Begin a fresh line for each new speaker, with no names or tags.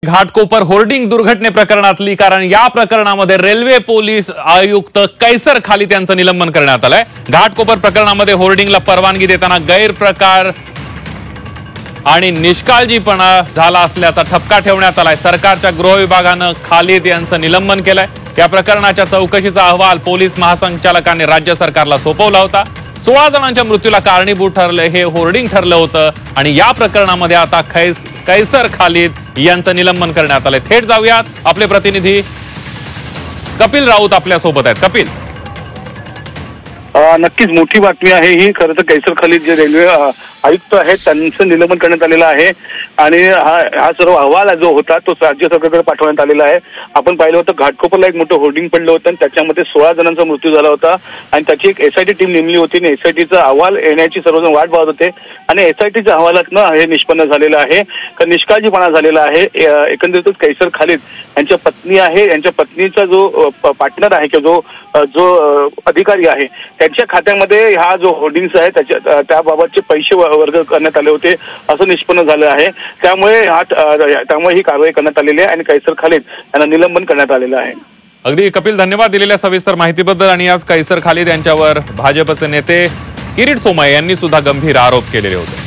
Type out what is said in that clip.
Ghatkopar hoarding दुर्घटने प्रकरणातली, कारण या प्रकरणामध्ये रेल्वे पोलीस आयुक्त कैसर खालिद यांचं निलंबन करण्यात आलंय। घाटकोपर प्रकरणामध्ये होर्डिंगला परवानगी देताना गैरप्रकार आणि निष्काळजीपणा झाला असल्याचा ठपका ठेवण्यात आलाय। सरकारच्या गृह विभागानं खालिद यांचं निलंबन केलंय। या प्रकरणाच्या चौकशीचा अहवाल पोलीस महासंचालकांनी राज्य सरकारला सोपवला होता। 16 जणांच्या मृत्यूला कारणीभूत ठरले हे होर्डिंग ठरलं होतं आणि या प्रकरणामध्ये आता कैसर खालिद यांचं निलंबन करण्यात आलंय। थेट जाऊयात, आपले प्रतिनिधी कपिल राऊत आपल्या सोबत आहेत। कपिल,
नक्कीच मोठी बातमी आहे ही। खरं तर कैसर खालिद जे रेल्वे आयुक्त आहेत त्यांचं निलंबन करण्यात आलेलं आहे आणि हा सर्व अहवाल जो होता तो राज्य सरकारकडे पाठवण्यात आलेला आहे। आपण पाहिलं होतं घाटकोपरला एक मोठं होर्डिंग पडलं होतं आणि त्याच्यामध्ये 16 जणांचा मृत्यू झाला होता आणि त्याची एक एसआयटी टीम नेमली होती आणि एसआयटीचा अहवाल येण्याची सर्वजण वाट पाहत होते आणि एसआयटीच्या अहवालातनं हे निष्पन्न झालेलं आहे का निष्काळजीपणा झालेला आहे। एकंदरीतच कैसर खालिद यांच्या पत्नी आहे, यांच्या पत्नीचा जो पार्टनर आहे किंवा जो अधिकारी आहे त्यांच्या खात्यामध्ये हा जो होर्डिंग्स आहे त्याबाबतचे पैसे वर्ग करण्यात आले होते असं निष्पन्न झालं आहे। त्यामुळे ही कारवाई करण्यात आलेली आहे आणि कैसर खालिद यांना निलंबन करण्यात आलेलं आहे।
अगदी कपिल, धन्यवाद दिलेल्या सविस्तर माहितीबद्दल। आणि आज कैसर खालिद यांच्यावर भाजपचे नेते किरीट सोमय्या यांनी सुद्धा गंभीर आरोप केलेले होते।